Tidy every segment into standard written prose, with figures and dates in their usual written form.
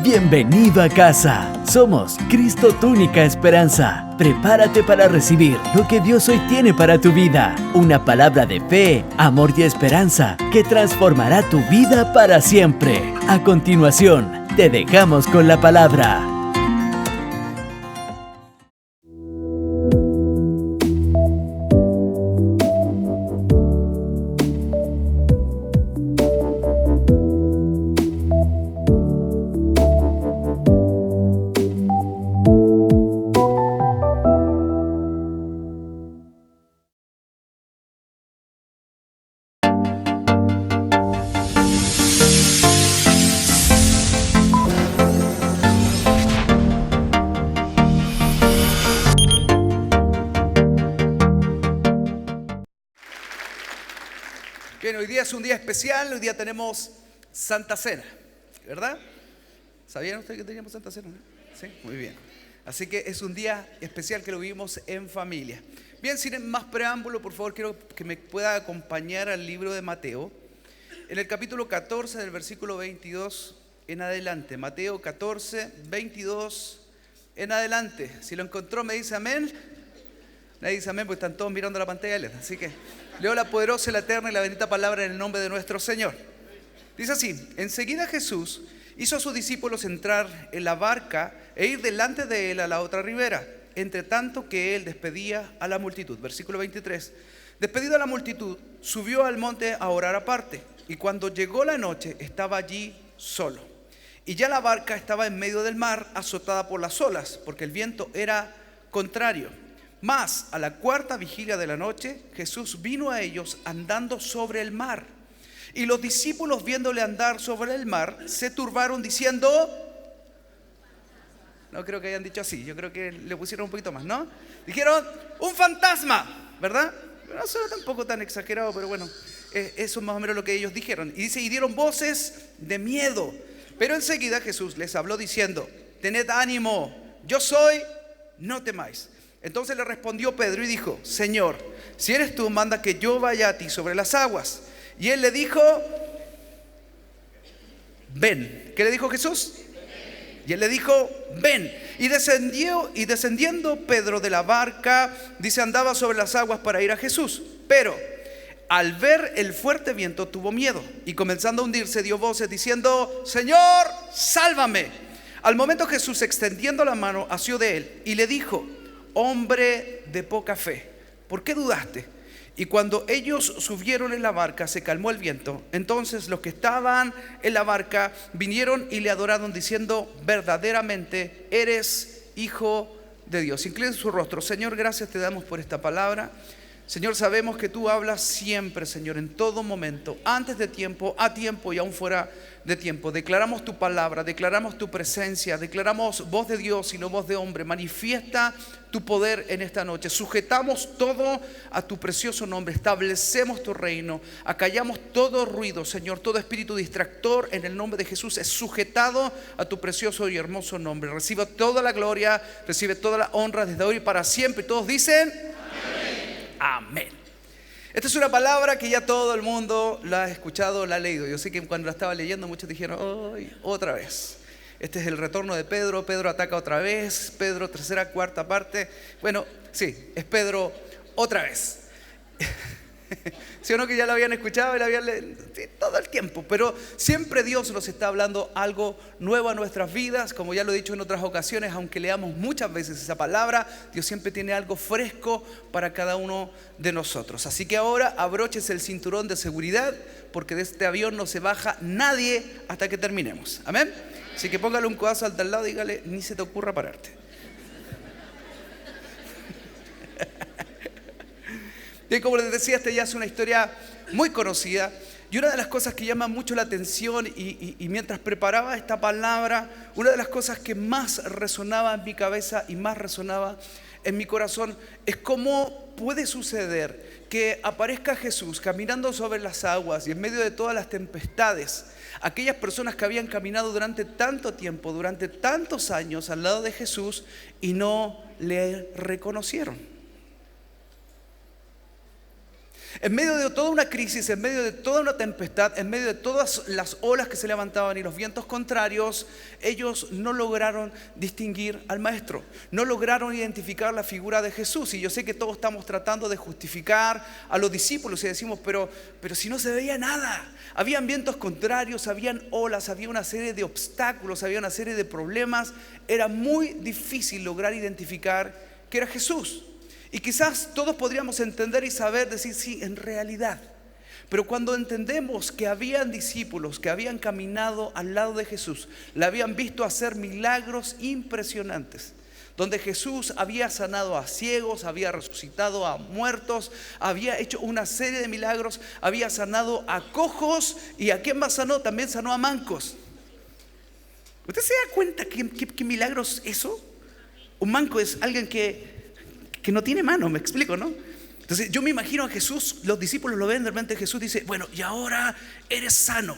Bienvenido a casa. Somos Cristo, tu única esperanza. Prepárate para recibir lo que Dios hoy tiene para tu vida. Una palabra de fe, amor y esperanza que transformará tu vida para siempre. A continuación, te dejamos con la palabra. Bien, hoy día es un día especial, hoy día tenemos Santa Cena, ¿verdad? ¿Sabían ustedes que teníamos Santa Cena? Sí, muy bien. Así que es un día especial que lo vivimos en familia. Bien, sin más preámbulo, por favor, quiero que me pueda acompañar al libro de Mateo, en el capítulo 14 del versículo 22 en adelante. Mateo 14, 22 en adelante. Si lo encontró, me dice amén. Nadie dice amén, porque están todos mirando la pantalla. Así que leo la poderosa, la eterna y la bendita palabra en el nombre de nuestro Señor. Dice así: enseguida Jesús hizo a sus discípulos entrar en la barca e ir delante de él a la otra ribera, entre tanto que él despedía a la multitud. Versículo 23. Despedido a la multitud, subió al monte a orar aparte, y cuando llegó la noche estaba allí solo. Y ya la barca estaba en medio del mar, azotada por las olas, porque el viento era contrario. Mas a la cuarta vigilia de la noche, Jesús vino a ellos andando sobre el mar. Y los discípulos, viéndole andar sobre el mar, se turbaron diciendo... No creo que hayan dicho así, yo creo que le pusieron un poquito más, ¿no? Dijeron, un fantasma, ¿verdad? No suena tampoco tan exagerado, pero bueno, eso es más o menos lo que ellos dijeron. Y dice, y dieron voces de miedo. Pero enseguida Jesús les habló diciendo, tened ánimo, yo soy, no temáis. Entonces le respondió Pedro y dijo, Señor, si eres tú, manda que yo vaya a ti sobre las aguas. Y él le dijo, ven. ¿Qué le dijo Jesús? Y él le dijo, ven. Y descendiendo Pedro de la barca, dice, andaba sobre las aguas para ir a Jesús. Pero al ver el fuerte viento tuvo miedo y comenzando a hundirse dio voces diciendo, Señor, sálvame. Al momento Jesús, extendiendo la mano, asió de él y le dijo, hombre de poca fe, ¿por qué dudaste? Y cuando ellos subieron en la barca, se calmó el viento. Entonces los que estaban en la barca vinieron y le adoraron diciendo, verdaderamente eres Hijo de Dios. Inclinen su rostro. Señor, gracias te damos por esta palabra. Señor, sabemos que tú hablas siempre, Señor, en todo momento, antes de tiempo, a tiempo y aún fuera de tiempo. Declaramos tu palabra, declaramos tu presencia, declaramos voz de Dios y no voz de hombre. Manifiesta tu poder en esta noche. Sujetamos todo a tu precioso nombre, establecemos tu reino, acallamos todo ruido, Señor, todo espíritu distractor en el nombre de Jesús es sujetado a tu precioso y hermoso nombre. Recibe toda la gloria, recibe toda la honra desde hoy y para siempre. Y todos dicen amén. Esta es una palabra que ya todo el mundo la ha escuchado, la ha leído. Yo sé que cuando la estaba leyendo muchos dijeron, ¡ay, otra vez! Este es el retorno de Pedro. Pedro ataca otra vez. Pedro, tercera, cuarta parte. Bueno, sí, es Pedro otra vez. ¿Sí o no que ya lo habían escuchado y lo habían leído? Sí, todo el tiempo? Pero siempre Dios nos está hablando algo nuevo a nuestras vidas. Como ya lo he dicho en otras ocasiones, aunque leamos muchas veces esa palabra, Dios siempre tiene algo fresco para cada uno de nosotros. Así que ahora abróchese el cinturón de seguridad, porque de este avión no se baja nadie hasta que terminemos. Amén. Así que póngale un codazo al de al lado y dígale, ni se te ocurra pararte. Bien, como les decía, esta ya es una historia muy conocida. Y una de las cosas que llama mucho la atención y mientras preparaba esta palabra, una de las cosas que más resonaba en mi cabeza y más resonaba en mi corazón es cómo puede suceder que aparezca Jesús caminando sobre las aguas y en medio de todas las tempestades. Aquellas personas que habían caminado durante tanto tiempo, durante tantos años al lado de Jesús y no le reconocieron. En medio de toda una crisis, en medio de toda una tempestad, en medio de todas las olas que se levantaban y los vientos contrarios, ellos no lograron distinguir al maestro, no lograron identificar la figura de Jesús. Y yo sé que todos estamos tratando de justificar a los discípulos y decimos, pero si no se veía nada. Habían vientos contrarios, habían olas, había una serie de obstáculos, había una serie de problemas. Era muy difícil lograr identificar que era Jesús. Y quizás todos podríamos entender y saber, decir, sí, en realidad. Pero cuando entendemos que habían discípulos que habían caminado al lado de Jesús, le habían visto hacer milagros impresionantes, donde Jesús había sanado a ciegos, había resucitado a muertos, había hecho una serie de milagros, había sanado a cojos, ¿y a quién más sanó? También sanó a mancos. ¿Usted se da cuenta qué milagros es eso? Un manco es alguien que no tiene mano, me explico, ¿no? Entonces yo me imagino a Jesús, los discípulos lo ven, de repente Jesús dice, bueno, y ahora eres sano.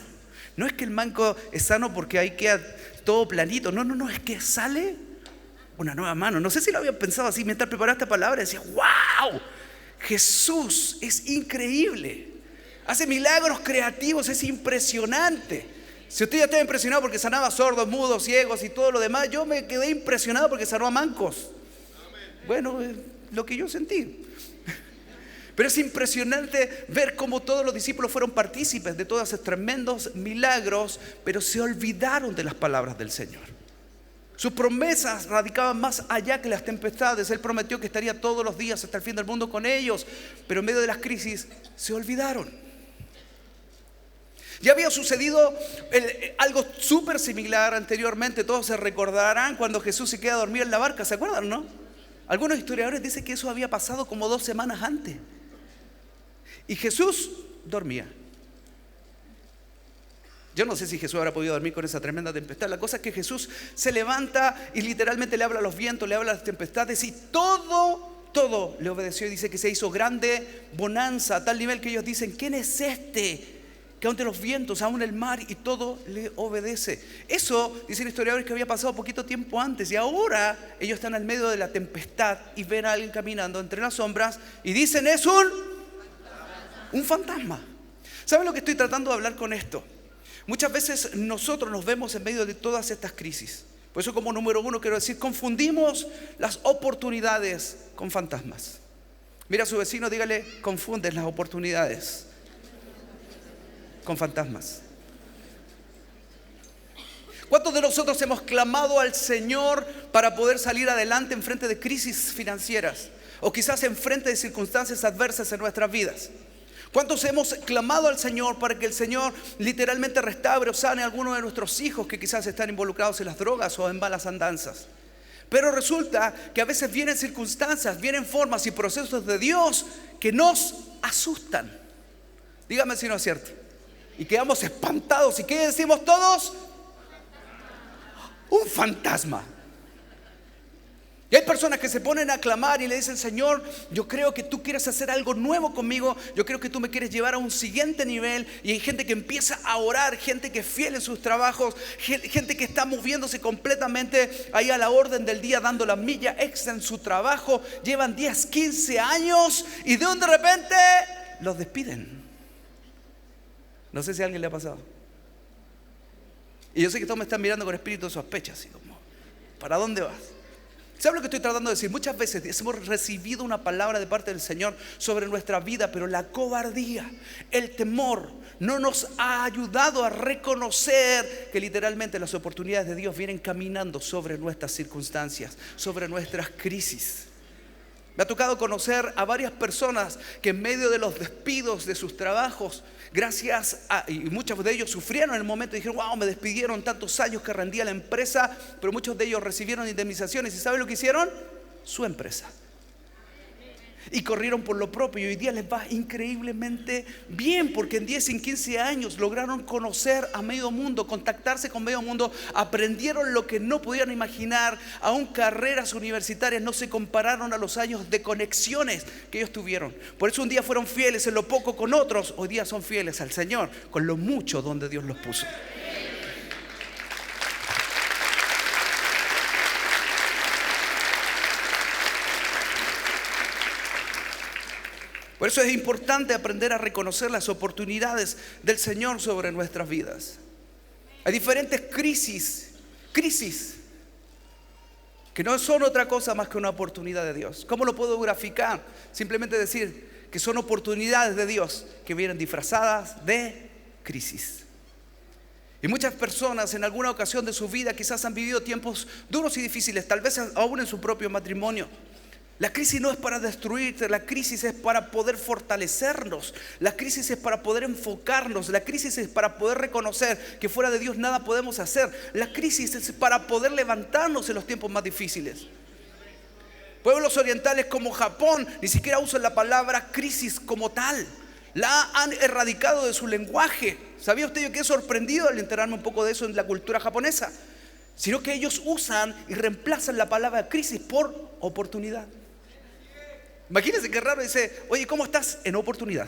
No es que el manco es sano porque ahí queda todo planito, no, es que sale una nueva mano. No sé si lo había pensado así mientras preparaba esta palabra, decía, wow, Jesús es increíble, hace milagros creativos, es impresionante. Si usted ya estaba impresionado porque sanaba sordos, mudos, ciegos y todo lo demás, yo me quedé impresionado porque sanó a mancos. Bueno, lo que yo sentí. Pero es impresionante ver cómo todos los discípulos fueron partícipes de todos esos tremendos milagros, pero se olvidaron de las palabras del Señor. Sus promesas radicaban más allá que las tempestades. Él prometió que estaría todos los días hasta el fin del mundo con ellos, pero en medio de las crisis se olvidaron. Ya había sucedido algo súper similar anteriormente. Todos se recordarán cuando Jesús se queda dormido en la barca, ¿se acuerdan, no? Algunos historiadores dicen que eso había pasado como 2 semanas antes. Y Jesús dormía. Yo no sé si Jesús habrá podido dormir con esa tremenda tempestad. La cosa es que Jesús se levanta y literalmente le habla a los vientos, le habla a las tempestades, y todo le obedeció. Y dice que se hizo grande bonanza, a tal nivel que ellos dicen, ¿quién es este que ante los vientos, aún el mar y todo le obedece? Eso, dicen historiadores, que había pasado poquito tiempo antes, y ahora ellos están al medio de la tempestad y ven a alguien caminando entre las sombras y dicen, es un fantasma. ¿Saben lo que estoy tratando de hablar con esto? Muchas veces nosotros nos vemos en medio de todas estas crisis. Por eso, como número 1 quiero decir, confundimos las oportunidades con fantasmas. Mira a su vecino, dígale, confundes las oportunidades con fantasmas. ¿Cuántos de nosotros hemos clamado al Señor para poder salir adelante en frente de crisis financieras? O quizás en frente de circunstancias adversas en nuestras vidas. ¿Cuántos hemos clamado al Señor para que el Señor literalmente restaure o sane a algunos de nuestros hijos que quizás están involucrados en las drogas o en malas andanzas? Pero resulta que a veces vienen circunstancias, vienen formas y procesos de Dios que nos asustan. Dígame si no es cierto. Y quedamos espantados. ¿Y qué decimos todos? Un fantasma. Y hay personas que se ponen a clamar y le dicen, Señor, yo creo que tú quieres hacer algo nuevo conmigo. Yo creo que tú me quieres llevar a un siguiente nivel. Y hay gente que empieza a orar, gente que es fiel en sus trabajos, gente que está moviéndose completamente ahí a la orden del día, dando la milla extra en su trabajo. Llevan 10, 15 años y de repente los despiden. No sé si a alguien le ha pasado. Y yo sé que todos me están mirando con espíritu de sospecha, así como, ¿para dónde vas? ¿Sabe lo que estoy tratando de decir? Muchas veces hemos recibido una palabra de parte del Señor sobre nuestra vida, pero la cobardía, el temor, no nos ha ayudado a reconocer que literalmente las oportunidades de Dios vienen caminando sobre nuestras circunstancias, sobre nuestras crisis. Me ha tocado conocer a varias personas que en medio de los despidos de sus trabajos, y muchos de ellos sufrieron en el momento y dijeron, wow, me despidieron tantos años que rendía la empresa, pero muchos de ellos recibieron indemnizaciones. ¿Y saben lo que hicieron? Su empresa. Y corrieron por lo propio y hoy día les va increíblemente bien, porque en 10 y 15 años lograron conocer a medio mundo, contactarse con medio mundo, aprendieron lo que no podían imaginar, aún carreras universitarias no se compararon a los años de conexiones que ellos tuvieron. Por eso un día fueron fieles en lo poco con otros, hoy día son fieles al Señor con lo mucho donde Dios los puso. Por eso es importante aprender a reconocer las oportunidades del Señor sobre nuestras vidas. Hay diferentes crisis que no son otra cosa más que una oportunidad de Dios. ¿Cómo lo puedo graficar? Simplemente decir que son oportunidades de Dios que vienen disfrazadas de crisis. Y muchas personas en alguna ocasión de su vida quizás han vivido tiempos duros y difíciles, tal vez aún en su propio matrimonio. La crisis no es para destruirte, la crisis es para poder fortalecernos, la crisis es para poder enfocarnos, la crisis es para poder reconocer que fuera de Dios nada podemos hacer, la crisis es para poder levantarnos en los tiempos más difíciles. Pueblos orientales como Japón ni siquiera usan la palabra crisis como tal, la han erradicado de su lenguaje. ¿Sabía usted? Yo quedé sorprendido al enterarme un poco de eso en la cultura japonesa, sino que ellos usan y reemplazan la palabra crisis por oportunidad. Imagínense qué raro, dice, oye, ¿cómo estás? En oportunidad.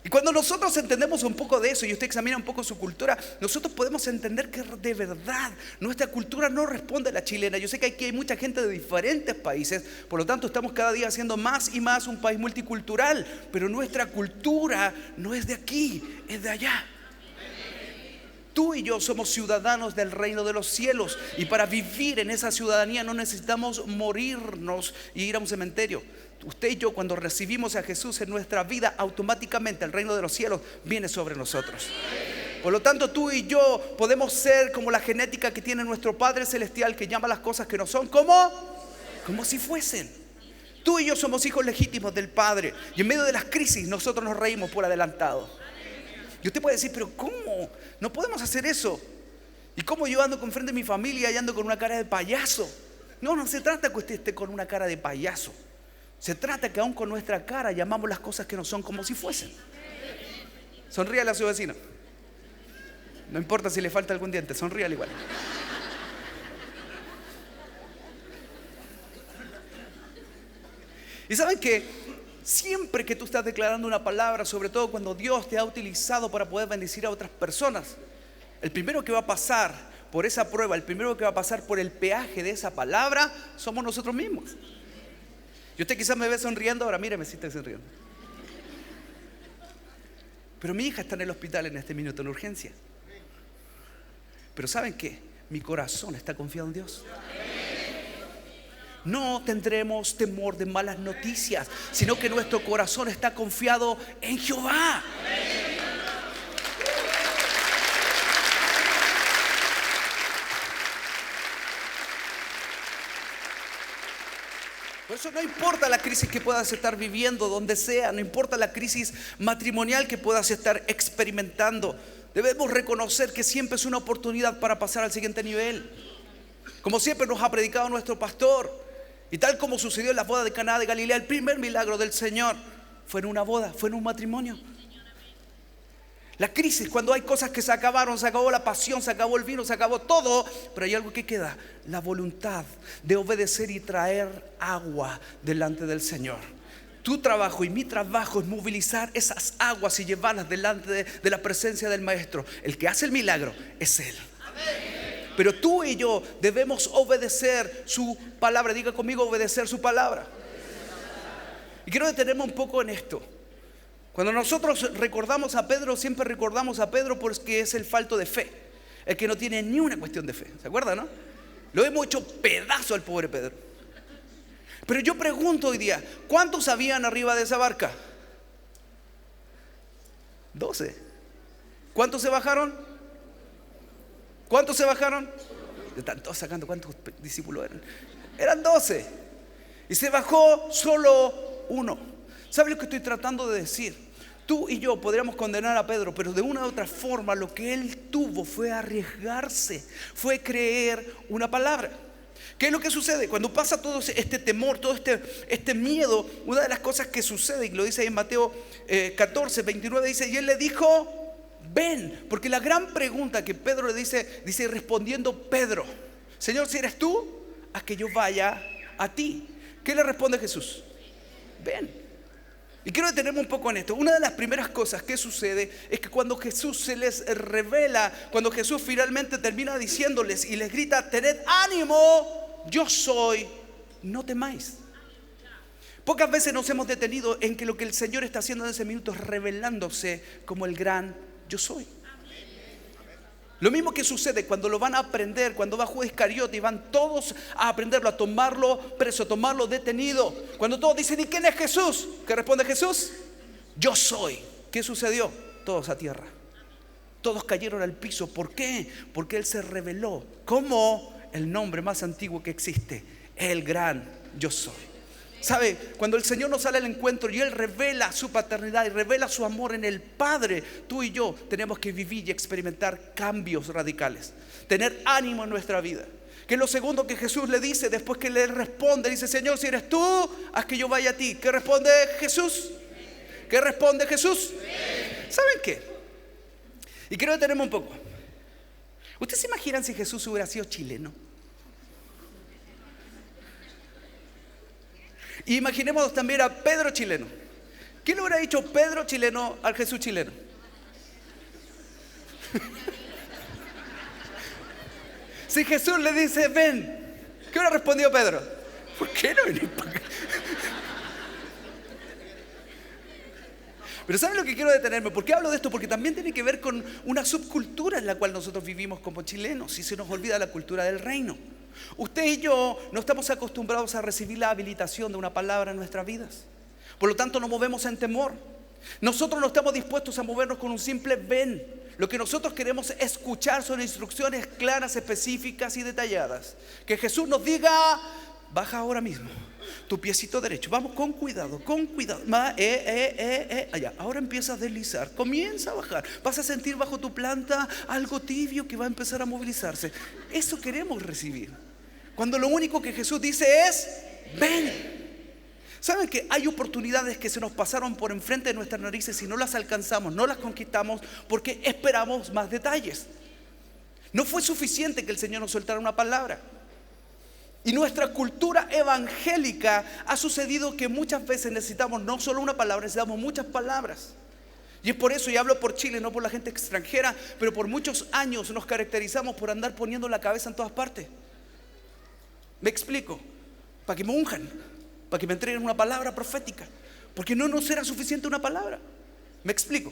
Y cuando nosotros entendemos un poco de eso y usted examina un poco su cultura, nosotros podemos entender que de verdad nuestra cultura no responde a la chilena. Yo sé que aquí hay mucha gente de diferentes países, por lo tanto estamos cada día haciendo más y más un país multicultural, pero nuestra cultura no es de aquí, es de allá. Tú y yo somos ciudadanos del reino de los cielos, y para vivir en esa ciudadanía no necesitamos morirnos y ir a un cementerio. Usted y yo, cuando recibimos a Jesús en nuestra vida, automáticamente el reino de los cielos viene sobre nosotros. Por lo tanto, tú y yo podemos ser como la genética que tiene nuestro Padre Celestial, que llama las cosas que no son como si fuesen. Tú y yo somos hijos legítimos del Padre, y en medio de las crisis nosotros nos reímos por adelantado. Y usted puede decir, pero ¿cómo? No podemos hacer eso. ¿Y cómo yo ando con frente de mi familia y ando con una cara de payaso? No se trata que usted esté con una cara de payaso. Se trata que aún con nuestra cara llamamos las cosas que no son como si fuesen. Sonríale a su vecino. No importa si le falta algún diente, sonríale igual. ¿Y saben qué? Siempre que tú estás declarando una palabra, sobre todo cuando Dios te ha utilizado para poder bendecir a otras personas, el primero que va a pasar por esa prueba, el primero que va a pasar por el peaje de esa palabra, somos nosotros mismos. Y usted quizás me ve sonriendo, ahora míreme si estoy sonriendo. Pero mi hija está en el hospital en este minuto, en urgencia. Pero ¿saben qué? Mi corazón está confiado en Dios. No tendremos temor de malas noticias, sino que nuestro corazón está confiado en Jehová. Por eso no importa la crisis que puedas estar viviendo, donde sea, no importa la crisis matrimonial que puedas estar experimentando, debemos reconocer que siempre es una oportunidad para pasar al siguiente nivel. Como siempre nos ha predicado nuestro pastor, y tal como sucedió en la boda de Caná de Galilea, el primer milagro del Señor fue en una boda, fue en un matrimonio. La crisis, cuando hay cosas que se acabaron, se acabó la pasión, se acabó el vino, se acabó todo, pero hay algo que queda: la voluntad de obedecer y traer agua delante del Señor. Tu trabajo y mi trabajo es movilizar esas aguas y llevarlas delante de la presencia del Maestro. El que hace el milagro es Él. Amén. Pero tú y yo debemos obedecer su palabra. Diga conmigo, obedecer su palabra. Y quiero detenerme un poco en esto. Cuando nosotros recordamos a Pedro, siempre recordamos a Pedro porque es el falto de fe, el que no tiene ni una cuestión de fe. ¿Se acuerdan, no? Lo hemos hecho pedazo al pobre Pedro. Pero yo pregunto hoy día, ¿cuántos habían arriba de esa barca? 12. ¿Cuántos se bajaron? ¿Cuántos se bajaron? Están todos sacando cuántos discípulos eran. Eran 12. Y se bajó solo uno. ¿Sabe lo que estoy tratando de decir? Tú y yo podríamos condenar a Pedro, pero de una u otra forma lo que él tuvo fue arriesgarse, fue creer una palabra. ¿Qué es lo que sucede? Cuando pasa todo este temor, todo este miedo, una de las cosas que sucede, y lo dice ahí en Mateo 14, 29, dice, y él le dijo, ven, porque la gran pregunta que Pedro le dice respondiendo Pedro, Señor, si eres tú, haz que yo vaya a ti. ¿Qué le responde Jesús? Ven. Y quiero detenerme un poco en esto. Una de las primeras cosas que sucede es que cuando Jesús se les revela, cuando Jesús finalmente termina diciéndoles y les grita, tened ánimo, yo soy, no temáis. Pocas veces nos hemos detenido en que lo que el Señor está haciendo en ese minuto es revelándose como el gran yo soy. Lo mismo que sucede cuando lo van a aprender, cuando va Judas Iscariote y van todos a aprenderlo, a tomarlo preso, a tomarlo detenido. Cuando todos dicen, ¿y quién es Jesús? ¿Qué responde Jesús? Yo soy. ¿Qué sucedió? Todos a tierra. Todos cayeron al piso. ¿Por qué? Porque Él se reveló como el nombre más antiguo que existe, el gran yo soy. ¿Sabe? Cuando el Señor nos sale al encuentro y Él revela su paternidad y revela su amor en el Padre, tú y yo tenemos que vivir y experimentar cambios radicales, tener ánimo en nuestra vida. Que es lo segundo que Jesús le dice después que le responde. Dice, Señor, si eres tú, haz que yo vaya a ti. ¿Qué responde Jesús? ¿Qué responde Jesús? ¿Saben qué? Y quiero detenerme un poco. ¿Ustedes se imaginan si Jesús hubiera sido chileno? Y imaginemos también a Pedro chileno. ¿Qué le hubiera dicho Pedro chileno al Jesús chileno? Si Jesús le dice, ven, ¿qué hubiera respondido Pedro? ¿Por qué no venís para acá? Pero ¿saben lo que quiero detenerme? ¿Por qué hablo de esto? Porque también tiene que ver con una subcultura en la cual nosotros vivimos como chilenos y se nos olvida la cultura del reino. Usted y yo no estamos acostumbrados a recibir la habilitación de una palabra en nuestras vidas. Por lo tanto, nos movemos en temor. Nosotros no estamos dispuestos a movernos con un simple ven. Lo que nosotros queremos escuchar son instrucciones claras, específicas y detalladas. Que Jesús nos diga, baja ahora mismo tu piecito derecho, vamos con cuidado, allá, ahora empieza a deslizar, comienza a bajar, vas a sentir bajo tu planta algo tibio que va a empezar a movilizarse. Eso queremos recibir, cuando lo único que Jesús dice es, ven. ¿Saben que hay oportunidades que se nos pasaron por enfrente de nuestras narices y no las alcanzamos, no las conquistamos porque esperamos más detalles? No fue suficiente que el Señor nos soltara una palabra. Y nuestra cultura evangélica ha sucedido que muchas veces necesitamos no solo una palabra, necesitamos muchas palabras. Y es por eso, y hablo por Chile, no por la gente extranjera, pero por muchos años nos caracterizamos por andar poniendo la cabeza en todas partes. Me explico, para que me unjan, para que me entreguen una palabra profética, porque no nos será suficiente una palabra. Me explico.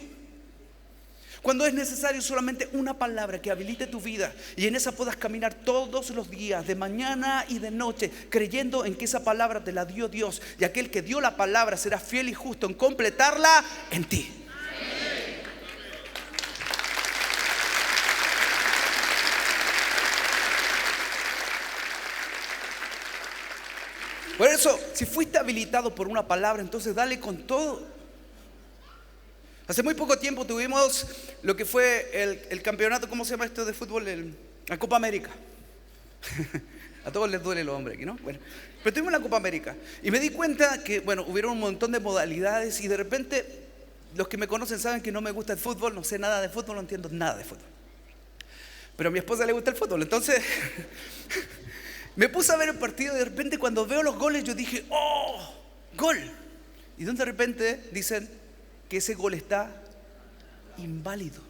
Cuando es necesario solamente una palabra que habilite tu vida y en esa puedas caminar todos los días, de mañana y de noche, creyendo en que esa palabra te la dio Dios y aquel que dio la palabra será fiel y justo en completarla en ti. Por eso, si fuiste habilitado por una palabra, entonces dale con todo. Hace muy poco tiempo tuvimos lo que fue el campeonato, ¿cómo se llama esto de fútbol? La Copa América. A todos les duele los hombres aquí, ¿no? Bueno, pero tuvimos la Copa América y me di cuenta que, bueno, hubieron un montón de modalidades y de repente los que me conocen saben que no me gusta el fútbol, no sé nada de fútbol, no entiendo nada de fútbol. Pero a mi esposa le gusta el fútbol, entonces me puse a ver el partido y de repente cuando veo los goles yo dije, ¡oh! ¡Gol! Y de repente dicen que ese gol está inválido,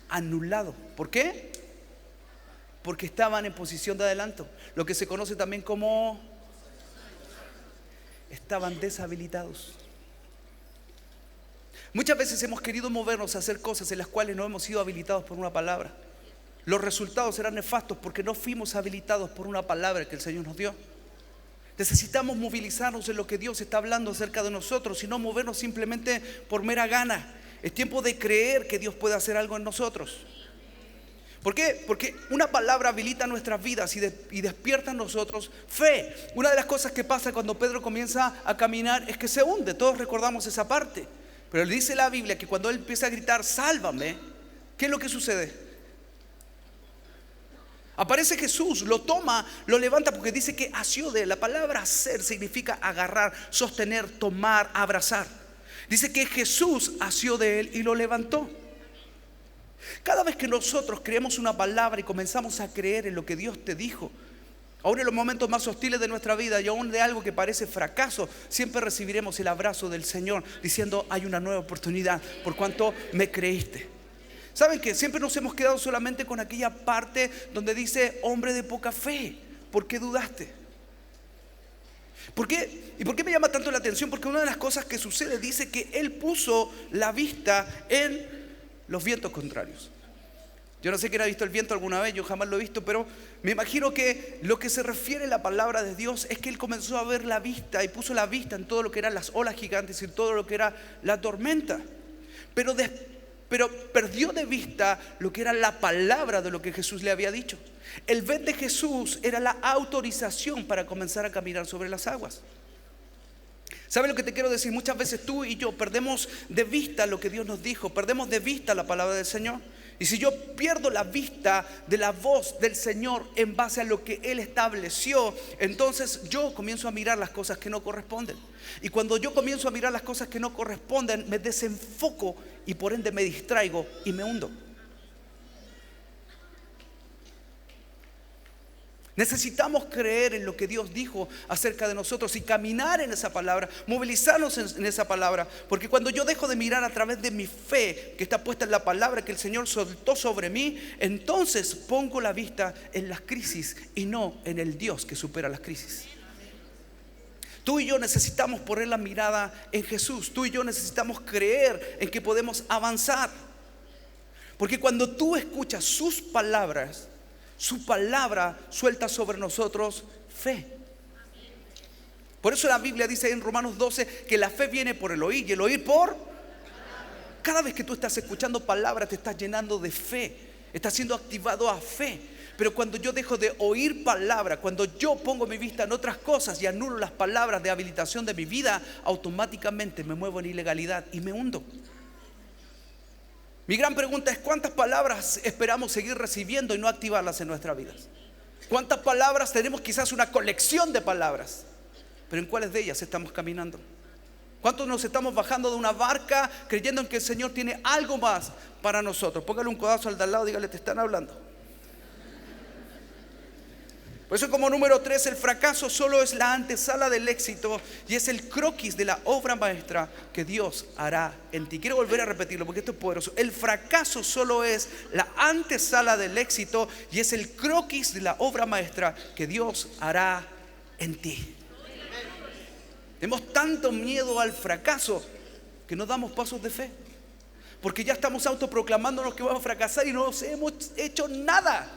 anulado. ¿Por qué? Porque estaban en posición de adelanto, lo que se conoce también como estaban deshabilitados. Muchas veces hemos querido movernos a hacer cosas en las cuales no hemos sido habilitados por una palabra. Los resultados serán nefastos porque no fuimos habilitados por una palabra que el Señor nos dio. Necesitamos movilizarnos en lo que Dios está hablando acerca de nosotros y no movernos simplemente por mera gana. Es tiempo de creer que Dios puede hacer algo en nosotros. ¿Por qué? Porque una palabra habilita nuestras vidas y despierta en nosotros fe. Una de las cosas que pasa cuando Pedro comienza a caminar es que se hunde. Todos recordamos esa parte. Pero dice la Biblia que cuando él empieza a gritar, sálvame, ¿qué es lo que sucede? Aparece Jesús, lo toma, lo levanta porque dice que asió de él. La palabra hacer significa agarrar, sostener, tomar, abrazar. Dice que Jesús asió de él y lo levantó. Cada vez que nosotros creemos una palabra y comenzamos a creer en lo que Dios te dijo, aún en los momentos más hostiles de nuestra vida y aún de algo que parece fracaso, siempre recibiremos el abrazo del Señor diciendo hay una nueva oportunidad por cuanto me creíste. ¿Saben qué? Siempre nos hemos quedado solamente con aquella parte donde dice hombre de poca fe, ¿por qué dudaste? ¿Por qué? ¿Y por qué me llama tanto la atención? Porque una de las cosas que sucede dice que Él puso la vista en los vientos contrarios. Yo no sé quién ha visto el viento alguna vez, yo jamás lo he visto, pero me imagino que lo que se refiere a la palabra de Dios es que Él comenzó a ver la vista y puso la vista en todo lo que eran las olas gigantes y todo lo que era la tormenta. Pero perdió de vista lo que era la palabra de lo que Jesús le había dicho. El ver de Jesús era la autorización para comenzar a caminar sobre las aguas. ¿Sabes lo que te quiero decir? Muchas veces tú y yo perdemos de vista lo que Dios nos dijo, perdemos de vista la palabra del Señor. Y si yo pierdo la vista de la voz del Señor en base a lo que Él estableció, entonces yo comienzo a mirar las cosas que no corresponden. Y cuando yo comienzo a mirar las cosas que no corresponden, me desenfoco y por ende me distraigo y me hundo. Necesitamos creer en lo que Dios dijo acerca de nosotros y caminar en esa palabra, movilizarnos en esa palabra. Porque cuando yo dejo de mirar a través de mi fe, que está puesta en la palabra que el Señor soltó sobre mí, entonces pongo la vista en las crisis y no en el Dios que supera las crisis. Tú y yo necesitamos poner la mirada en Jesús. Tú y yo necesitamos creer en que podemos avanzar. Porque cuando tú escuchas sus palabras, su palabra suelta sobre nosotros fe. Por eso la Biblia dice en Romanos 12 que la fe viene por el oír y el oír por... Cada vez que tú estás escuchando palabras te estás llenando de fe, estás siendo activado a fe. Pero cuando yo dejo de oír palabra, cuando yo pongo mi vista en otras cosas y anulo las palabras de habilitación de mi vida, automáticamente me muevo en ilegalidad y me hundo. Mi gran pregunta es: ¿cuántas palabras esperamos seguir recibiendo y no activarlas en nuestras vidas? ¿Cuántas palabras tenemos? Quizás una colección de palabras, pero ¿en cuáles de ellas estamos caminando? ¿Cuántos nos estamos bajando de una barca creyendo en que el Señor tiene algo más para nosotros? Póngale un codazo al de al lado, dígale: te están hablando. Por eso, como número 3, el fracaso solo es la antesala del éxito y es el croquis de la obra maestra que Dios hará en ti. Quiero volver a repetirlo porque esto es poderoso. El fracaso solo es la antesala del éxito y es el croquis de la obra maestra que Dios hará en ti. Tenemos tanto miedo al fracaso que no damos pasos de fe, porque ya estamos autoproclamándonos que vamos a fracasar y no hemos hecho nada.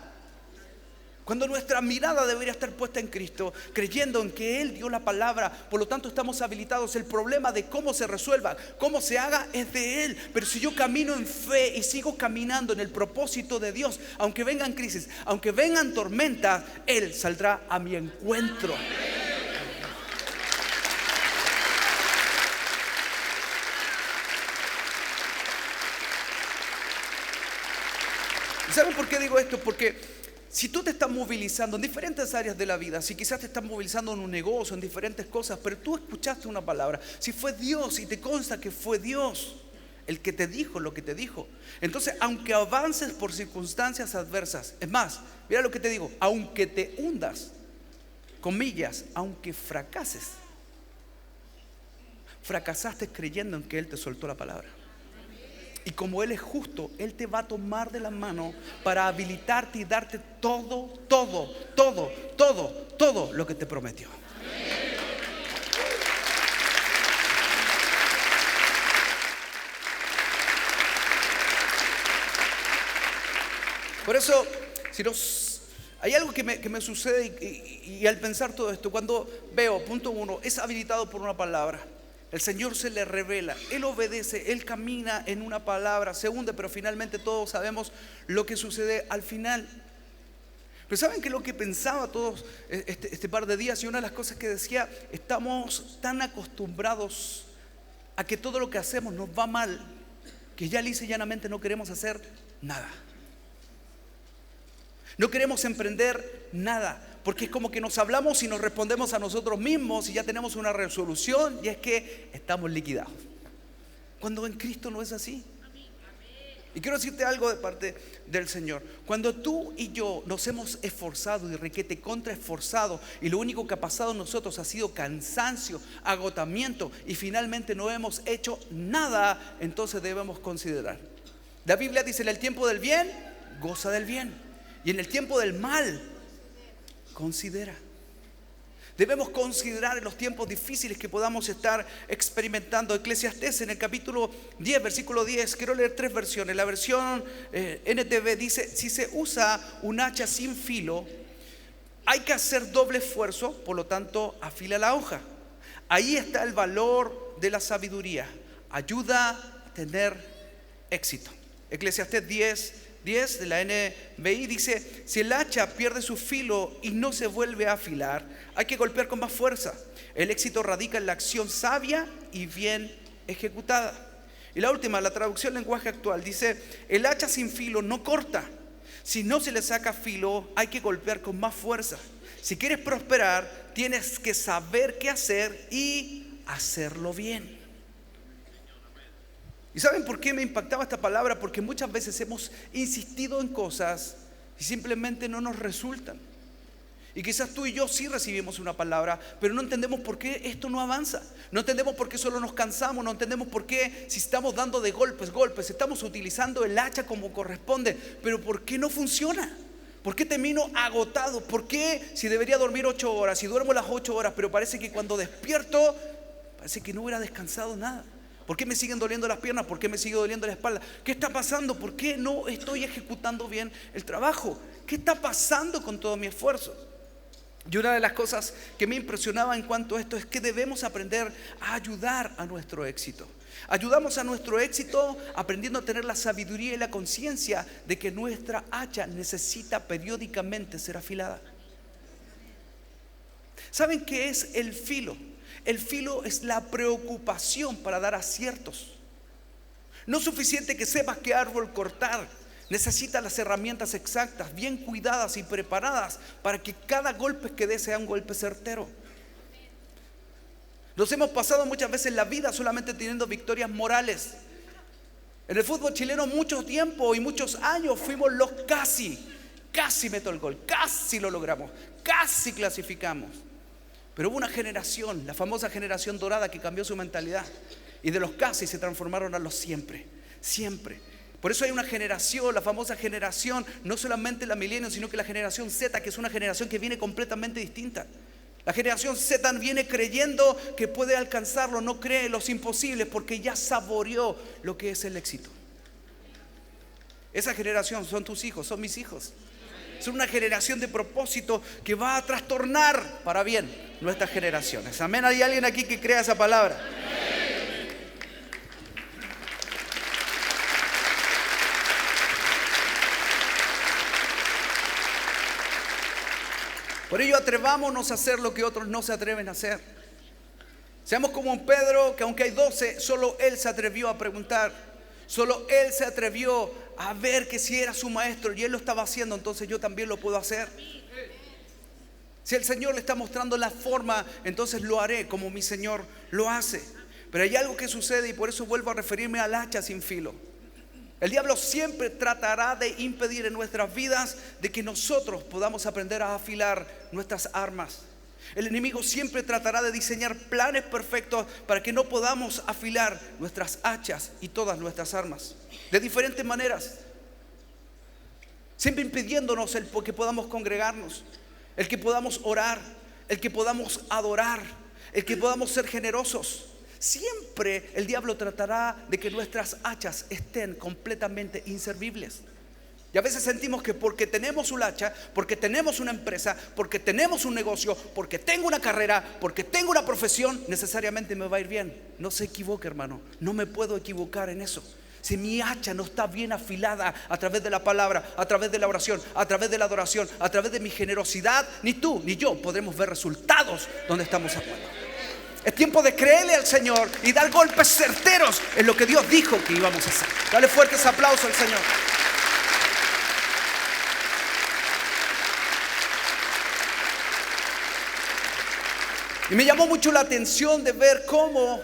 Cuando nuestra mirada debería estar puesta en Cristo, creyendo en que Él dio la palabra, por lo tanto estamos habilitados. El problema de cómo se resuelva, cómo se haga, es de Él. Pero si yo camino en fe y sigo caminando en el propósito de Dios, aunque vengan crisis, aunque vengan tormentas, Él saldrá a mi encuentro. ¿Saben por qué digo esto? Porque si tú te estás movilizando en diferentes áreas de la vida, si quizás te estás movilizando en un negocio, en diferentes cosas, pero tú escuchaste una palabra, si fue Dios y te consta que fue Dios el que te dijo lo que te dijo, entonces aunque avances por circunstancias adversas, es más, mira lo que te digo, aunque te hundas, comillas, aunque fracases, fracasaste creyendo en que Él te soltó la palabra. Y como Él es justo, Él te va a tomar de la mano para habilitarte y darte todo lo que te prometió. Por eso, hay algo que me sucede y al pensar todo esto, cuando veo, punto 1, es habilitado por una palabra. El Señor se le revela, Él obedece, Él camina en una palabra, se hunde, pero finalmente todos sabemos lo que sucede al final. Pero ¿saben qué es lo que pensaba todos este par de días? Y una de las cosas que decía: estamos tan acostumbrados a que todo lo que hacemos nos va mal, que ya lisa y llanamente no queremos hacer nada. No queremos emprender nada, porque es como que nos hablamos y nos respondemos a nosotros mismos y ya tenemos una resolución, y es que estamos liquidados. Cuando en Cristo no es así. Y quiero decirte algo de parte del Señor. Cuando tú y yo nos hemos esforzado y requete contra esforzado, y lo único que ha pasado en nosotros ha sido cansancio, agotamiento, y finalmente no hemos hecho nada, entonces debemos considerar. La Biblia dice: en el tiempo del bien, goza del bien, y en el tiempo del mal, considera. debemos considerar en los tiempos difíciles que podamos estar experimentando. Eclesiastés en el capítulo 10, versículo 10, quiero leer 3 versiones. La versión NTV dice: si se usa un hacha sin filo, hay que hacer doble esfuerzo, por lo tanto, afila la hoja. Ahí está el valor de la sabiduría. Ayuda a tener éxito. Eclesiastés 10 de la NBI dice: si el hacha pierde su filo y no se vuelve a afilar, hay que golpear con más fuerza. El éxito radica en la acción sabia y bien ejecutada. Y la última, la traducción lenguaje actual, dice: el hacha sin filo no corta. Si no se le saca filo, hay que golpear con más fuerza. Si quieres prosperar, tienes que saber qué hacer y hacerlo bien. ¿Y saben por qué me impactaba esta palabra? Porque muchas veces hemos insistido en cosas y simplemente no nos resultan. Y quizás tú y yo sí recibimos una palabra, pero no entendemos por qué esto no avanza. No entendemos por qué solo nos cansamos. No entendemos por qué, si estamos dando de golpes, estamos utilizando el hacha como corresponde, pero ¿por qué no funciona? ¿Por qué termino agotado? ¿Por qué, si debería dormir 8 horas, si duermo las 8 horas, pero parece que cuando despierto, parece que no hubiera descansado nada? ¿Por qué me siguen doliendo las piernas? ¿Por qué me sigue doliendo la espalda? ¿Qué está pasando? ¿Por qué no estoy ejecutando bien el trabajo? ¿Qué está pasando con todo mi esfuerzo? Y una de las cosas que me impresionaba en cuanto a esto es que debemos aprender a ayudar a nuestro éxito. Ayudamos a nuestro éxito aprendiendo a tener la sabiduría y la conciencia de que nuestra hacha necesita periódicamente ser afilada. ¿Saben qué es el filo? El filo es la preocupación para dar aciertos. No es suficiente que sepas qué árbol cortar. Necesitas las herramientas exactas, bien cuidadas y preparadas para que cada golpe que des sea un golpe certero. Nos hemos pasado muchas veces la vida solamente teniendo victorias morales. En el fútbol chileno mucho tiempo y muchos años fuimos los casi meto el gol, casi lo logramos, casi clasificamos. Pero hubo una generación, la famosa generación dorada, que cambió su mentalidad y de los casi se transformaron a los siempre. Por eso hay una generación, la famosa generación, no solamente la millennial, sino que la generación Z, que es una generación que viene completamente distinta. La generación Z viene creyendo que puede alcanzarlo, no cree los imposibles porque ya saboreó lo que es el éxito. Esa generación son tus hijos, son mis hijos. Son una generación de propósito que va a trastornar para bien nuestras generaciones. Amén. ¿Hay alguien aquí que crea esa palabra? Por ello, atrevámonos a hacer lo que otros no se atreven a hacer. Seamos como un Pedro, que aunque hay 12, solo él se atrevió a preguntar. Solo él se atrevió a ver que si era su maestro y él lo estaba haciendo, entonces yo también lo puedo hacer. Si el Señor le está mostrando la forma, entonces lo haré como mi Señor lo hace. Pero hay algo que sucede y por eso vuelvo a referirme al hacha sin filo. El diablo siempre tratará de impedir en nuestras vidas de que nosotros podamos aprender a afilar nuestras armas. El enemigo siempre tratará de diseñar planes perfectos para que no podamos afilar nuestras hachas y todas nuestras armas. De diferentes maneras. Siempre impidiéndonos el que podamos congregarnos, el que podamos orar, el que podamos adorar, el que podamos ser generosos. Siempre el diablo tratará de que nuestras hachas estén completamente inservibles. Y a veces sentimos que porque tenemos un hacha, porque tenemos una empresa, porque tenemos un negocio, porque tengo una carrera, porque tengo una profesión, necesariamente me va a ir bien. No se equivoque, hermano, no me puedo equivocar en eso. Si mi hacha no está bien afilada a través de la palabra, a través de la oración, a través de la adoración, a través de mi generosidad, ni tú ni yo podremos ver resultados donde estamos actuando. Es tiempo de creerle al Señor y dar golpes certeros en lo que Dios dijo que íbamos a hacer. Dale fuertes aplausos al Señor. Y me llamó mucho la atención de ver cómo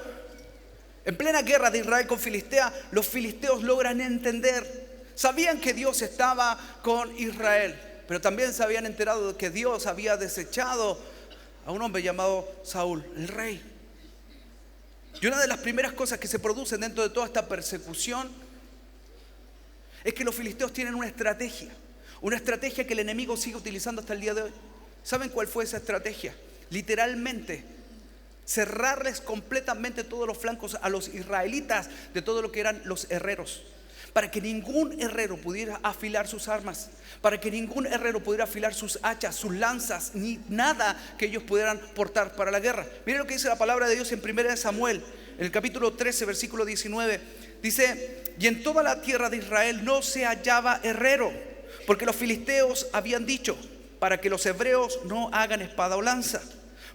en plena guerra de Israel con Filistea, los filisteos logran entender. Sabían que Dios estaba con Israel, pero también se habían enterado de que Dios había desechado a un hombre llamado Saúl, el rey. Y una de las primeras cosas que se producen dentro de toda esta persecución es que los filisteos tienen una estrategia que el enemigo sigue utilizando hasta el día de hoy. ¿Saben cuál fue esa estrategia? literalmente cerrarles completamente todos los flancos a los israelitas de todo lo que eran los herreros, para que ningún herrero pudiera afilar sus armas, para que ningún herrero pudiera afilar sus hachas, sus lanzas, ni nada que ellos pudieran portar para la guerra. Miren lo que dice la palabra de Dios en 1 Samuel, en el capítulo 13, versículo 19. Dice: y en toda la tierra de Israel no se hallaba herrero, porque los filisteos habían dicho, para que los hebreos no hagan espada o lanza.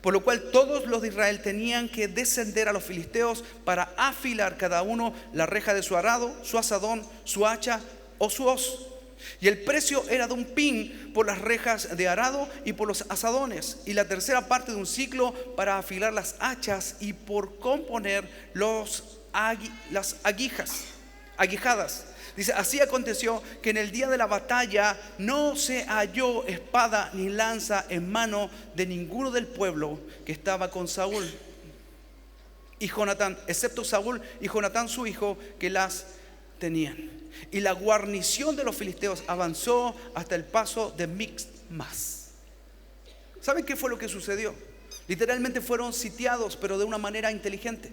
Por lo cual todos los de Israel tenían que descender a los filisteos para afilar cada uno la reja de su arado, su asadón, su hacha o su hoz. Y el precio era de un pin por las rejas de arado y por los asadones, y la tercera parte de un siclo para afilar las hachas y por componer las aguijadas. Dice: así aconteció que en el día de la batalla no se halló espada ni lanza en mano de ninguno del pueblo que estaba con Saúl y Jonatán, excepto Saúl y Jonatán su hijo, que las tenían. Y la guarnición de los filisteos avanzó hasta el paso de Micmas. ¿Saben qué fue lo que sucedió? Literalmente fueron sitiados, pero de una manera inteligente.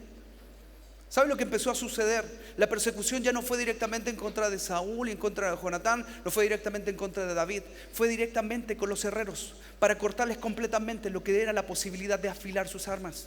¿Saben lo que empezó a suceder? La persecución ya no fue directamente en contra de Saúl y en contra de Jonatán, no fue directamente en contra de David, fue directamente con los herreros, para cortarles completamente lo que era la posibilidad de afilar sus armas.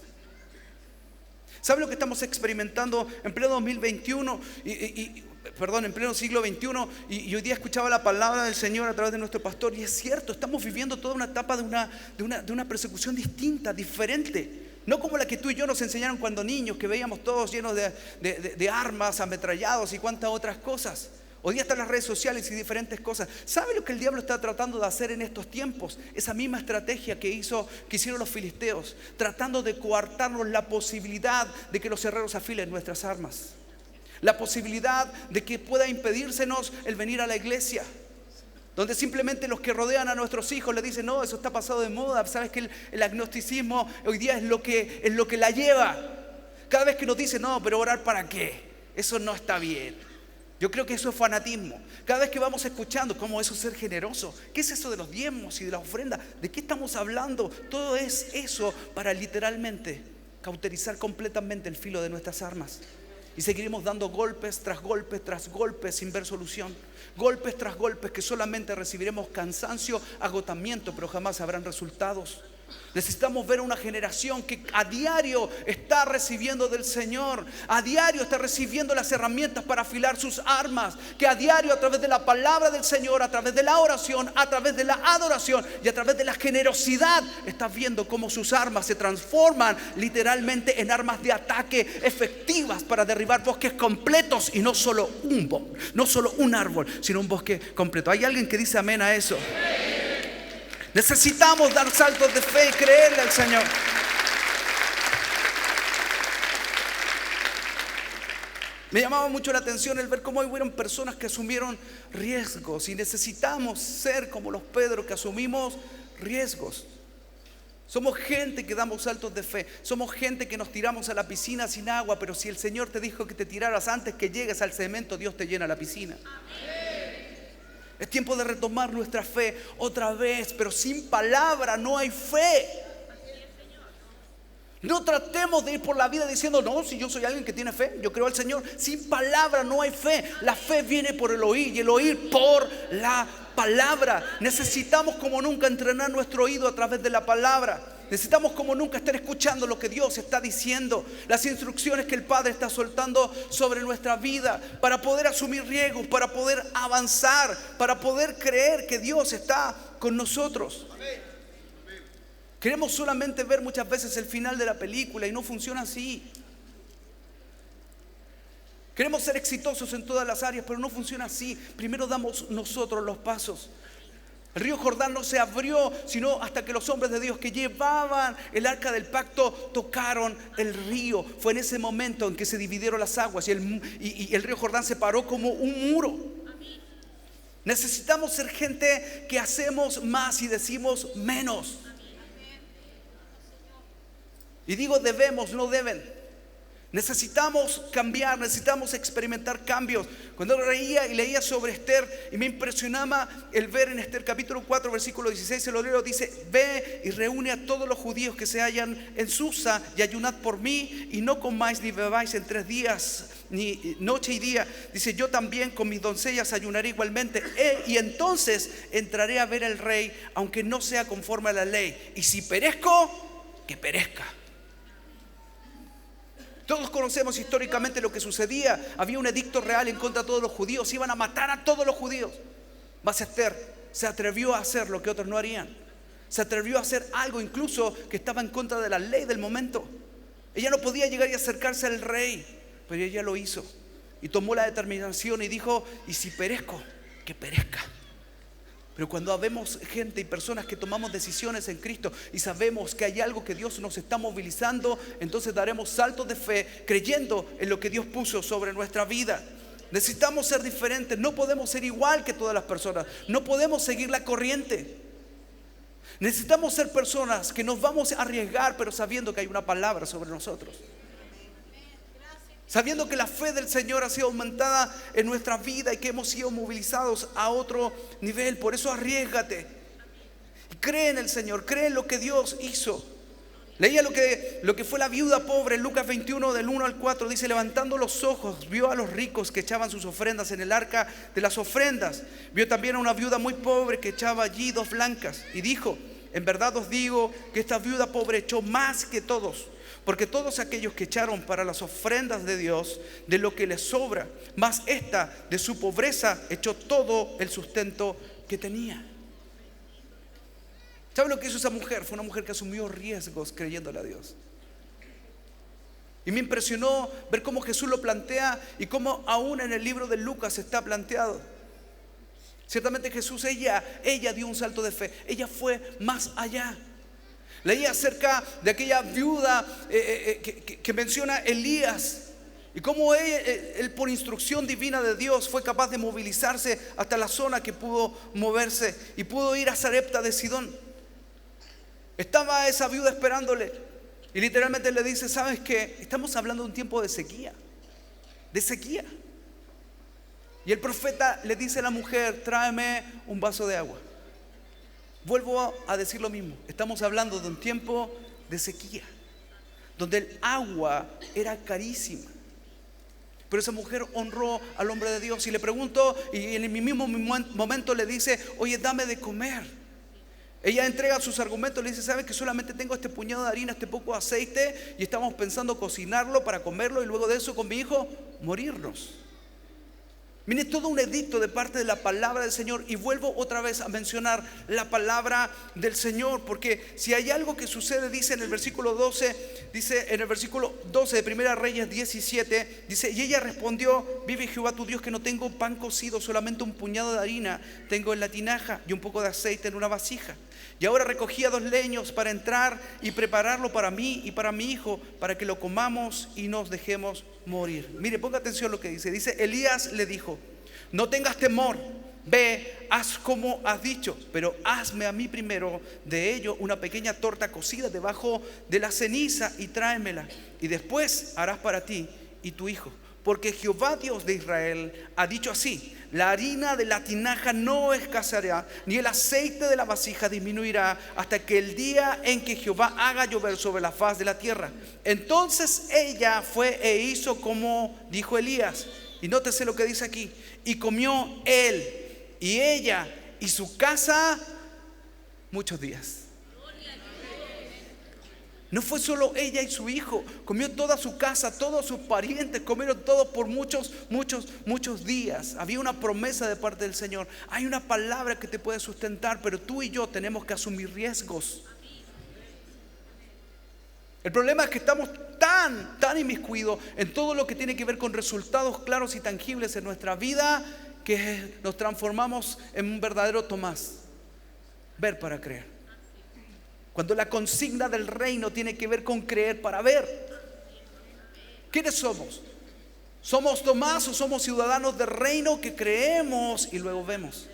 ¿Saben lo que estamos experimentando en pleno 2021? En pleno siglo XXI, y hoy día escuchaba la palabra del Señor a través de nuestro pastor, y es cierto, estamos viviendo toda una etapa de una persecución distinta, diferente. No como la que tú y yo nos enseñaron cuando niños, que veíamos todos llenos de armas, ametrallados y cuantas otras cosas. Hoy día están las redes sociales y diferentes cosas. ¿Sabe lo que el diablo está tratando de hacer en estos tiempos? Esa misma estrategia que hicieron los filisteos, tratando de coartarnos la posibilidad de que los herreros afilen nuestras armas, la posibilidad de que pueda impedírsenos el venir a la iglesia, donde simplemente los que rodean a nuestros hijos le dicen: no, eso está pasado de moda. Sabes que el agnosticismo hoy día es lo que la lleva. Cada vez que nos dicen: no, pero orar ¿para qué? Eso no está bien. Yo creo que eso es fanatismo. Cada vez que vamos escuchando: ¿cómo eso es ser generoso? ¿Qué es eso de los diezmos y de la ofrenda? ¿De qué estamos hablando? Todo es eso para literalmente cauterizar completamente el filo de nuestras armas. Y seguiremos dando golpes tras golpes tras golpes sin ver solución. Golpes tras golpes que solamente recibiremos cansancio, agotamiento, pero jamás habrán resultados. Necesitamos ver una generación que a diario está recibiendo del Señor, a diario está recibiendo las herramientas para afilar sus armas, que a diario, a través de la palabra del Señor, a través de la oración, a través de la adoración y a través de la generosidad, está viendo cómo sus armas se transforman literalmente en armas de ataque efectivas para derribar bosques completos, y no solo un árbol, sino un bosque completo. ¿Hay alguien que dice amén a eso? Necesitamos dar saltos de fe y creerle al Señor. Me llamaba mucho la atención el ver cómo hubieron personas que asumieron riesgos, y necesitamos ser como los Pedro, que asumimos riesgos. Somos gente que damos saltos de fe. Somos gente que nos tiramos a la piscina sin agua, pero si el Señor te dijo que te tiraras antes que llegues al cemento, Dios te llena la piscina. Es tiempo de retomar nuestra fe otra vez, pero sin palabra no hay fe. No tratemos de ir por la vida diciendo: no, si yo soy alguien que tiene fe, yo creo al Señor. Sin palabra no hay fe. La fe viene por el oír, y el oír por la palabra. Necesitamos como nunca entrenar nuestro oído a través de la palabra. Necesitamos como nunca estar escuchando lo que Dios está diciendo, las instrucciones que el Padre está soltando sobre nuestra vida, para poder asumir riesgos, para poder avanzar, para poder creer que Dios está con nosotros. Queremos solamente ver muchas veces el final de la película, y no funciona así. Queremos ser exitosos en todas las áreas, pero no funciona así. Primero damos nosotros los pasos. El río Jordán no se abrió sino hasta que los hombres de Dios que llevaban el arca del pacto tocaron el río. Fue en ese momento en que se dividieron las aguas, y el río Jordán se paró como un muro. Necesitamos ser gente que hacemos más y decimos menos. Y digo debemos, no deben. Necesitamos cambiar, necesitamos experimentar cambios. Cuando leía y leía sobre Esther, y me impresionaba el ver en Esther capítulo 4 versículo 16, se lo leo, dice: ve y reúne a todos los judíos que se hallan en Susa y ayunad por mí, y no comáis ni bebáis en 3 días, ni noche y día. Dice: yo también con mis doncellas ayunaré igualmente, y entonces entraré a ver al rey, aunque no sea conforme a la ley, y si perezco, que perezca. Todos conocemos históricamente lo que sucedía. Había un edicto real en contra de todos los judíos. Iban a matar a todos los judíos. Mas Esther se atrevió a hacer lo que otros no harían. Se atrevió a hacer algo incluso que estaba en contra de la ley del momento. Ella no podía llegar y acercarse al rey, pero ella lo hizo. Y tomó la determinación y dijo: y si perezco, que perezca. Pero cuando vemos gente y personas que tomamos decisiones en Cristo y sabemos que hay algo que Dios nos está movilizando, entonces daremos saltos de fe creyendo en lo que Dios puso sobre nuestra vida. Necesitamos ser diferentes, no podemos ser igual que todas las personas, no podemos seguir la corriente. Necesitamos ser personas que nos vamos a arriesgar, pero sabiendo que hay una palabra sobre nosotros. Sabiendo que la fe del Señor ha sido aumentada en nuestra vida y que hemos sido movilizados a otro nivel. Por eso arriésgate. Cree en el Señor, cree en lo que Dios hizo. Leía lo que fue la viuda pobre en Lucas 21 del 1 al 4. Dice: levantando los ojos, vio a los ricos que echaban sus ofrendas en el arca de las ofrendas. Vio también a una viuda muy pobre que echaba allí 2 blancas. Y dijo: en verdad os digo que esta viuda pobre echó más que todos. Porque todos aquellos que echaron para las ofrendas de Dios de lo que les sobra, más esta de su pobreza echó todo el sustento que tenía. ¿Sabe lo que hizo esa mujer? Fue una mujer que asumió riesgos creyéndole a Dios. Y me impresionó ver cómo Jesús lo plantea y cómo aún en el libro de Lucas está planteado. Ciertamente Jesús, ella dio un salto de fe. Ella fue más allá. Leí acerca de aquella viuda que menciona Elías y cómo él por instrucción divina de Dios fue capaz de movilizarse hasta la zona que pudo moverse y pudo ir a Sarepta de Sidón. Estaba esa viuda esperándole y literalmente le dice: ¿sabes qué? Estamos hablando de un tiempo de sequía. Y el profeta le dice a la mujer: tráeme un vaso de agua. Vuelvo a decir lo mismo. Estamos hablando de un tiempo de sequía, donde el agua era carísima. Pero esa mujer honró al hombre de Dios y le preguntó, y en el mismo momento le dice: oye, dame de comer. Ella entrega sus argumentos, le dice: ¿sabes que solamente tengo este puñado de harina, este poco de aceite, y estamos pensando cocinarlo para comerlo y luego de eso con mi hijo morirnos? Mire, todo un edicto de parte de la palabra del Señor. Y vuelvo otra vez a mencionar la palabra del Señor, porque si hay algo que sucede, dice en el versículo 12, dice en el versículo 12 de Primera Reyes 17, dice: y ella respondió: vive Jehová tu Dios que no tengo pan cocido, solamente un puñado de harina tengo en la tinaja y un poco de aceite en una vasija. Y ahora recogía 2 leños para entrar y prepararlo para mí y para mi hijo, para que lo comamos y nos dejemos morir. Mire, ponga atención lo que dice. Dice: Elías le dijo: no tengas temor, ve, haz como has dicho, pero hazme a mí primero de ello una pequeña torta cocida debajo de la ceniza y tráemela, y después harás para ti y tu hijo. Porque Jehová Dios de Israel ha dicho así: la harina de la tinaja no escaseará, ni el aceite de la vasija disminuirá, hasta que el día en que Jehová haga llover sobre la faz de la tierra. Entonces ella fue e hizo como dijo Elías. Y nótese lo que dice aquí: y comió él y ella y su casa muchos días. No fue solo ella y su hijo, comió toda su casa, todos sus parientes, comieron todo por muchos días. Había una promesa de parte del Señor. Hay una palabra que te puede sustentar, pero tú y yo tenemos que asumir riesgos. El problema es que estamos tan inmiscuidos en todo lo que tiene que ver con resultados claros y tangibles en nuestra vida, que nos transformamos en un verdadero Tomás. Ver para creer. Cuando la consigna del reino tiene que ver con creer para ver. ¿Quiénes somos? ¿Somos Tomás o somos ciudadanos del reino que creemos y luego vemos?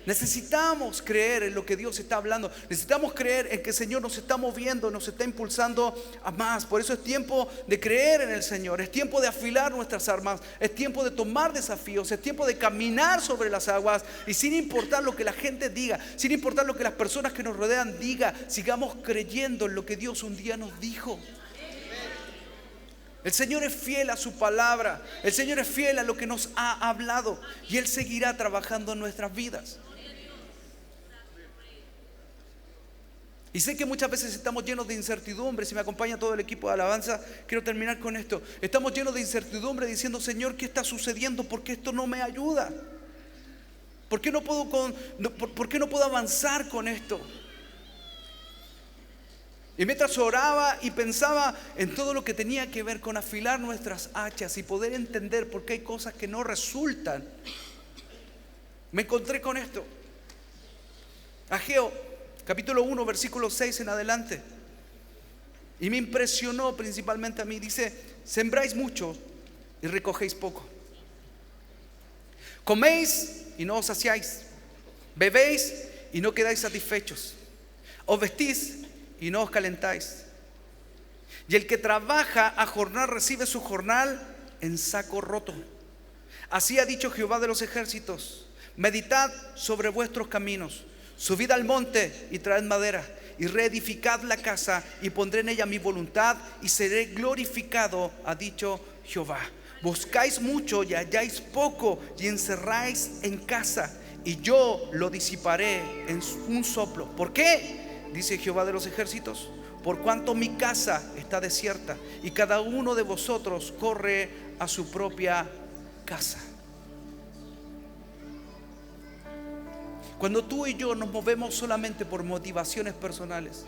Necesitamos creer en lo que Dios está hablando. Necesitamos creer en que el Señor nos está moviendo, nos está impulsando a más. Por eso es tiempo de creer en el Señor. Es tiempo de afilar nuestras armas. Es tiempo de tomar desafíos. Es tiempo de caminar sobre las aguas. Y sin importar lo que la gente diga, sin importar lo que las personas que nos rodean digan, sigamos creyendo en lo que Dios un día nos dijo. El Señor es fiel a su palabra. El Señor es fiel a lo que nos ha hablado. Y Él seguirá trabajando en nuestras vidas. Y sé que muchas veces estamos llenos de incertidumbre. Si me acompaña todo el equipo de alabanza, quiero terminar con esto. Estamos llenos de incertidumbre diciendo: Señor, ¿qué está sucediendo? ¿Por qué esto no me ayuda? ¿Por qué no puedo avanzar con esto? Y mientras oraba y pensaba en todo lo que tenía que ver con afilar nuestras hachas y poder entender por qué hay cosas que no resultan, me encontré con esto. Ageo capítulo 1, versículo 6 en adelante. Y me impresionó principalmente a mí. Dice: sembráis mucho y recogéis poco. Coméis y no os saciáis. Bebéis y no quedáis satisfechos. Os vestís y no os calentáis. Y el que trabaja a jornal recibe su jornal en saco roto. Así ha dicho Jehová de los ejércitos: meditad sobre vuestros caminos. Subid al monte y traed madera, y reedificad la casa, y pondré en ella mi voluntad, y seré glorificado, ha dicho Jehová. Buscáis mucho y halláis poco, y encerráis en casa, y yo lo disiparé en un soplo. ¿Por qué? Dice Jehová de los ejércitos: por cuanto mi casa está desierta, y cada uno de vosotros corre a su propia casa. Cuando tú y yo nos movemos solamente por motivaciones personales,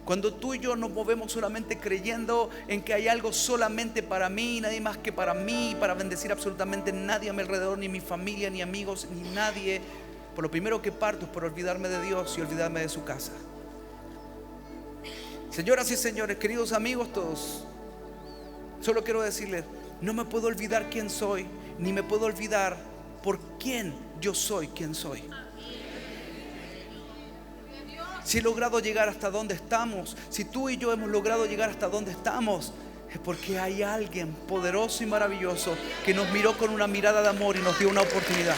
cuando tú y yo nos movemos solamente creyendo en que hay algo solamente para mí, nadie más que para mí, para bendecir absolutamente nadie a mi alrededor, ni mi familia, ni amigos, ni nadie, por lo primero que parto es por olvidarme de Dios y olvidarme de su casa. Señoras y señores, queridos amigos todos, solo quiero decirles: no me puedo olvidar quién soy, ni me puedo olvidar por quién yo soy quien soy. Si he logrado llegar hasta donde estamos, si tú y yo hemos logrado llegar hasta donde estamos, es porque hay alguien poderoso y maravilloso que nos miró con una mirada de amor y nos dio una oportunidad.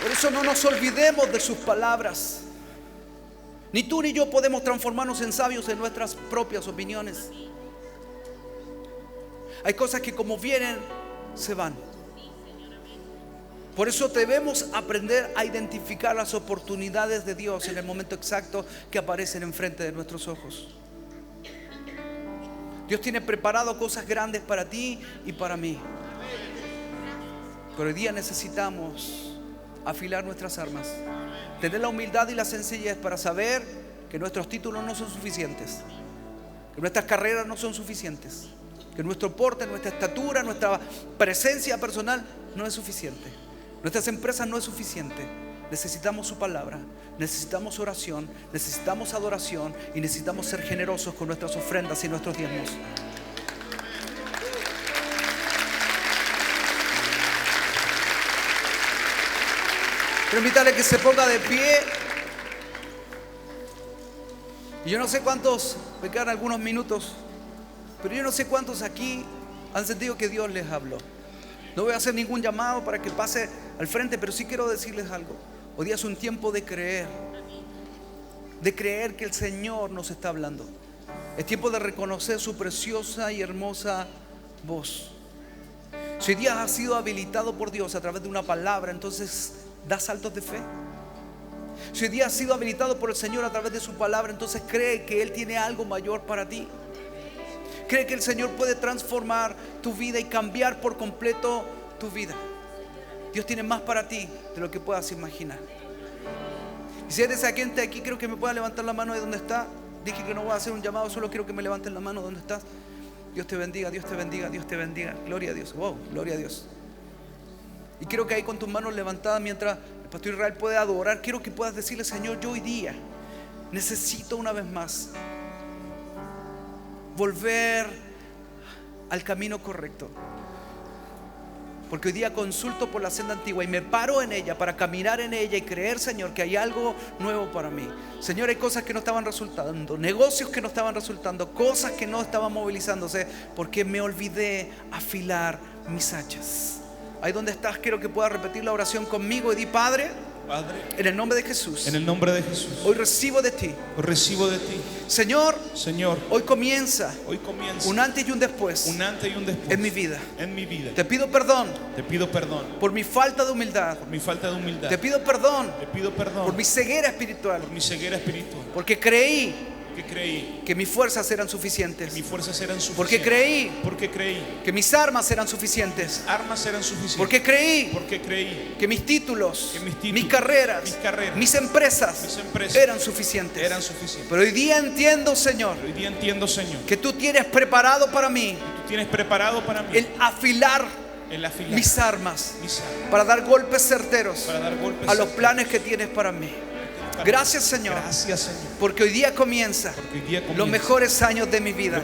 Por eso no nos olvidemos de sus palabras. Ni tú ni yo podemos transformarnos en sabios en nuestras propias opiniones. Hay cosas que como vienen, se van. Por eso debemos aprender a identificar las oportunidades de Dios en el momento exacto que aparecen enfrente de nuestros ojos. Dios tiene preparado cosas grandes para ti y para mí. Pero hoy día necesitamos afilar nuestras armas, tener la humildad y la sencillez para saber que nuestros títulos no son suficientes, que nuestras carreras no son suficientes, que nuestro porte, nuestra estatura, nuestra presencia personal no es suficiente. Nuestras empresas no es suficiente. Necesitamos su palabra, necesitamos oración, necesitamos adoración y necesitamos ser generosos con nuestras ofrendas y nuestros diezmos. Quiero invitarle que se ponga de pie. Y yo no sé cuántos, me quedan algunos minutos, pero yo no sé cuántos aquí han sentido que Dios les habló. No voy a hacer ningún llamado para que pase al frente, pero sí quiero decirles algo. Hoy día es un tiempo de creer que el Señor nos está hablando. Es tiempo de reconocer su preciosa y hermosa voz. Si hoy día has sido habilitado por Dios a través de una palabra, entonces da saltos de fe. Si hoy día has sido habilitado por el Señor a través de su palabra, entonces cree que Él tiene algo mayor para ti. Cree que el Señor puede transformar tu vida y cambiar por completo tu vida. Dios tiene más para ti de lo que puedas imaginar. Y si eres aquí, quiero que me puedas levantar la mano de donde está. Dije que no voy a hacer un llamado, solo quiero que me levanten la mano donde estás. Dios te bendiga, Dios te bendiga, Dios te bendiga. Gloria a Dios, wow, gloria a Dios. Y quiero que ahí con tus manos levantadas, mientras el pastor Israel puede adorar, quiero que puedas decirle: Señor, yo hoy día necesito una vez más volver al camino correcto. Porque hoy día consulto por la senda antigua y me paro en ella para caminar en ella y creer, Señor, que hay algo nuevo para mí. Señor, hay cosas que no estaban resultando, negocios que no estaban resultando, cosas que no estaban movilizándose, porque me olvidé afilar mis hachas. Ahí donde estás, quiero que puedas repetir la oración conmigo y di: Padre, en el nombre de Jesús, en el nombre de Jesús, hoy recibo de ti. hoy recibo de ti, Señor, hoy comienza un antes y un después un antes y un después en mi vida. en mi vida. Te pido perdón Te pido perdón por mi falta de humildad. por mi falta de humildad. Te pido perdón Te pido perdón por mi ceguera espiritual, por mi ceguera espiritual, porque creí porque creí que mis fuerzas eran suficientes, que mis fuerzas eran porque suficientes, creí creí que mis armas eran suficientes, armas eran suficientes, porque creí creí que mis títulos, que mis mis carreras, mis empresas eran suficientes. Pero hoy día entiendo, Señor, que tú tienes preparado para mí tú tienes preparado para mí el afilar mis armas para dar golpes certeros a los planes que tienes para mí. Gracias, Señor, porque hoy día comienza los mejores años de mi vida.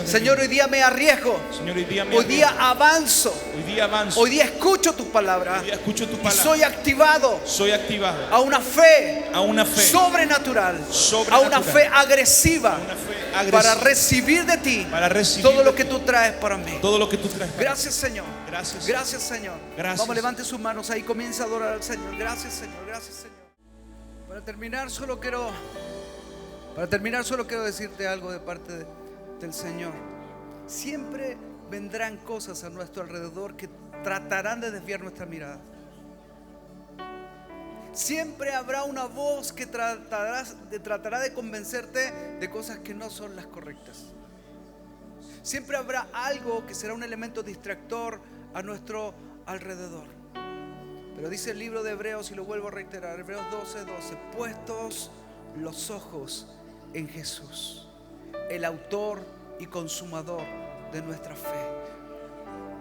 Señor, hoy día me arriesgo, hoy día avanzo, hoy día escucho tu palabra y soy activado a una fe sobrenatural, a una fe agresiva para recibir de ti todo lo que tú traes para mí. Gracias, Señor. Gracias, Señor. Vamos, levante sus manos ahí, comienza a adorar al Señor. Gracias, Señor. Gracias, Señor. Para terminar, solo quiero decirte algo de parte del Señor. Siempre vendrán cosas a nuestro alrededor que tratarán de desviar nuestra mirada. Siempre habrá una voz que tratará de convencerte de cosas que no son las correctas. Siempre habrá algo que será un elemento distractor a nuestro alrededor. Pero dice el libro de Hebreos, y lo vuelvo a reiterar, Hebreos 12:12: puestos los ojos en Jesús, el autor y consumador de nuestra fe.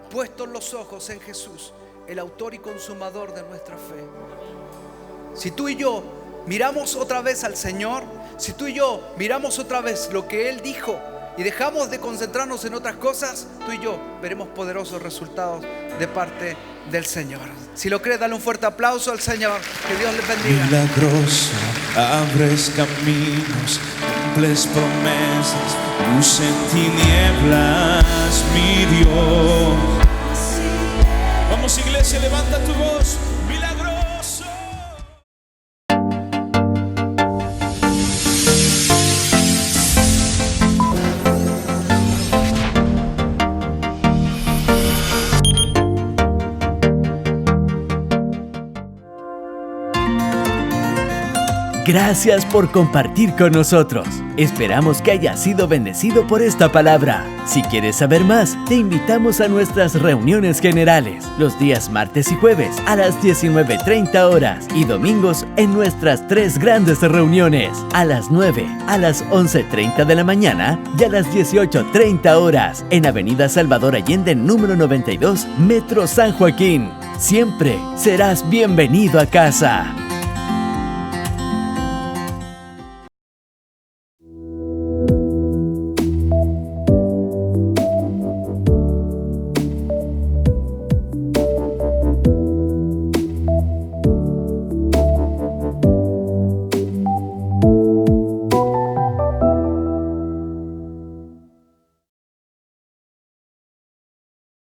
Puestos los ojos en Jesús, el autor y consumador de nuestra fe. Si tú y yo miramos otra vez al Señor, si tú y yo miramos otra vez lo que Él dijo y dejamos de concentrarnos en otras cosas, tú y yo veremos poderosos resultados de parte del Señor. Si lo crees, dale un fuerte aplauso al Señor. Que Dios les bendiga. Milagroso, abres caminos, cumples promesas, luz en tinieblas, mi Dios. Vamos, iglesia, levanta tu voz. Milagroso. Gracias por compartir con nosotros. Esperamos que hayas sido bendecido por esta palabra. Si quieres saber más, te invitamos a nuestras reuniones generales, los días martes y jueves a las 19:30 horas y domingos en nuestras 3 grandes reuniones, a las 9, a las 11:30 de la mañana y a las 18:30 horas en Avenida Salvador Allende, número 92, Metro San Joaquín. Siempre serás bienvenido a casa.